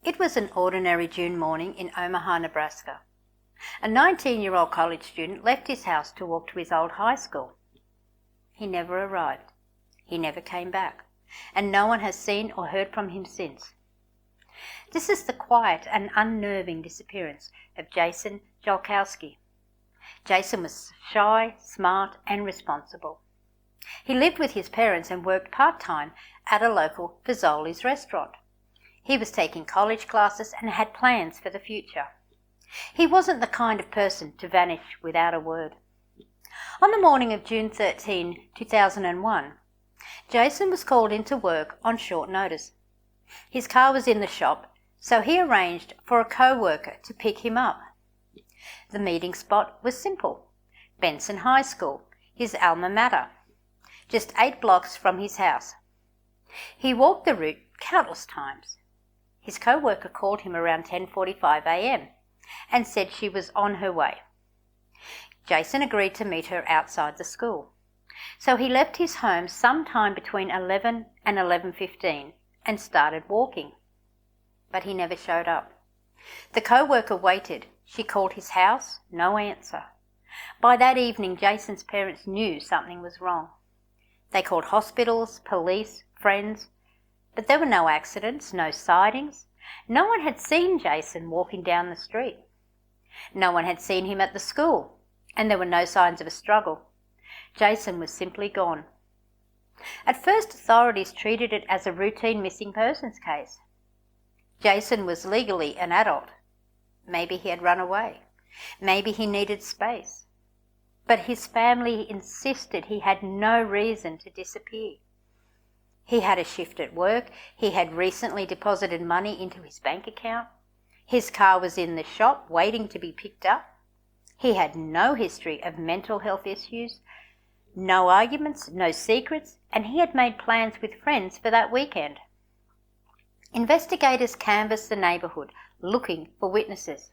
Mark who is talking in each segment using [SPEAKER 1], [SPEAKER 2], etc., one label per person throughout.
[SPEAKER 1] It was an ordinary June morning in Omaha, Nebraska. A 19-year-old college student left his house to walk to his old high school. He never arrived. He never came back, and no one has seen or heard from him since. This is the quiet and unnerving disappearance of Jason Jolkowski. Jason was shy, smart, and responsible. He lived with his parents and worked part-time at a local Fazoli's restaurant. He was taking college classes and had plans for the future. He wasn't the kind of person to vanish without a word. On the morning of June 13, 2001, Jason was called into work on short notice. His car was in the shop, so he arranged for a coworker to pick him up. The meeting spot was simple: Benson High School, his alma mater, just 8 blocks from his house. He walked the route countless times. His coworker called him around 10:45 a.m. and said she was on her way. Jason agreed to meet her outside the school, so he left his home sometime between 11 and 11:15 and started walking. But he never showed up. The coworker waited. She called his house, no answer. By that evening, Jason's parents knew something was wrong. They called hospitals, police, friends, but there were no accidents, no sightings. No one had seen Jason walking down the street. No one had seen him at the school, and there were no signs of a struggle. Jason was simply gone. At first, authorities treated it as a routine missing persons case. Jason was legally an adult. Maybe he had run away. Maybe he needed space. But his family insisted he had no reason to disappear. He had a shift at work. He had recently deposited money into his bank account. His car was in the shop waiting to be picked up. He had no history of mental health issues, no arguments, no secrets, and he had made plans with friends for that weekend. Investigators canvassed the neighbourhood looking for witnesses.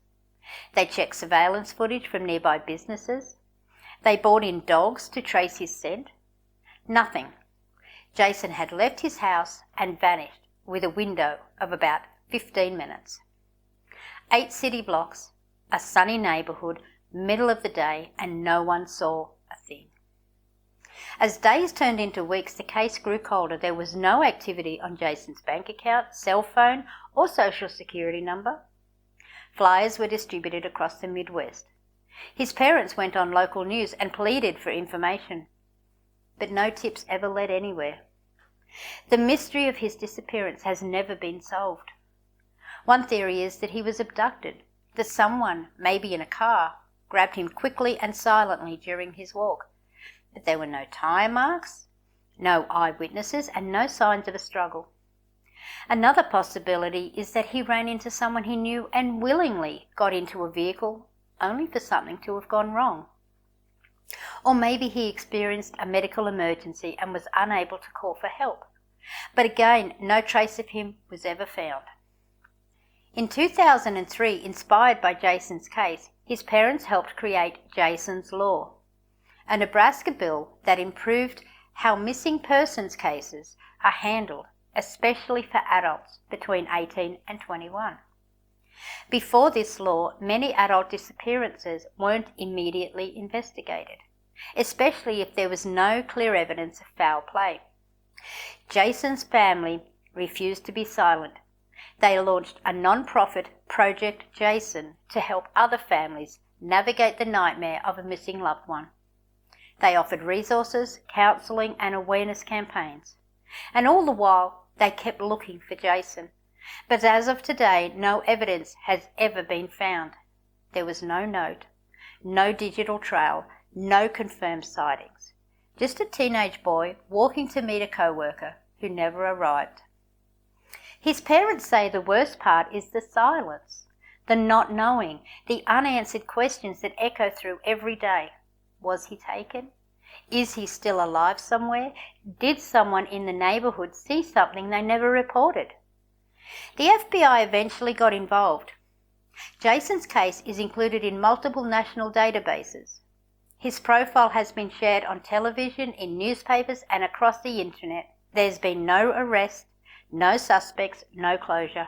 [SPEAKER 1] They checked surveillance footage from nearby businesses. They brought in dogs to trace his scent. Nothing. Jason had left his house and vanished with a window of about 15 minutes. 8 city blocks, a sunny neighbourhood, middle of the day, and no one saw a thing. As days turned into weeks, the case grew colder. There was no activity on Jason's bank account, cell phone, or social security number. Flyers were distributed across the Midwest. His parents went on local news and pleaded for information, but no tips ever led anywhere. The mystery of his disappearance has never been solved. One theory is that he was abducted, that someone, maybe in a car, grabbed him quickly and silently during his walk. But there were no tire marks, no eyewitnesses, and no signs of a struggle. Another possibility is that he ran into someone he knew and willingly got into a vehicle only for something to have gone wrong. Or maybe he experienced a medical emergency and was unable to call for help. But again, no trace of him was ever found. In 2003, inspired by Jason's case, his parents helped create Jason's Law, a Nebraska bill that improved how missing persons cases are handled, especially for adults between 18 and 21. Before this law, many adult disappearances weren't immediately investigated, especially if there was no clear evidence of foul play. Jason's family refused to be silent. They launched a non-profit Project Jason to help other families navigate the nightmare of a missing loved one. They offered resources, counselling, and awareness campaigns. And all the while, they kept looking for Jason. But as of today, no evidence has ever been found. There was no note, no digital trail, no confirmed sightings. Just a teenage boy walking to meet a coworker who never arrived. His parents say the worst part is the silence, the not knowing, the unanswered questions that echo through every day. Was he taken? Is he still alive somewhere? Did someone in the neighbourhood see something they never reported? The FBI eventually got involved. Jason's case is included in multiple national databases. His profile has been shared on television, in newspapers, and across the internet. There's been no arrest, no suspects, no closure.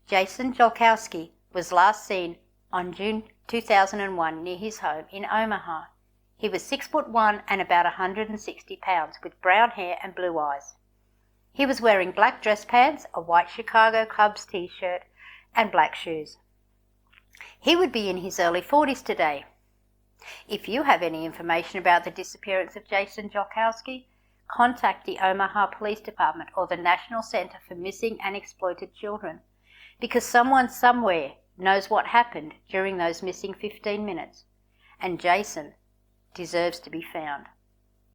[SPEAKER 1] Jason Jolkowski was last seen on June 2001 near his home in Omaha. He was 6'1" and about 160 pounds, with brown hair and blue eyes. He was wearing black dress pants, a white Chicago Cubs t-shirt, and black shoes. He would be in his early 40s today. If you have any information about the disappearance of Jason Jolkowski, contact the Omaha Police Department or the National Center for Missing and Exploited Children, because someone somewhere knows what happened during those missing 15 minutes, and Jason deserves to be found.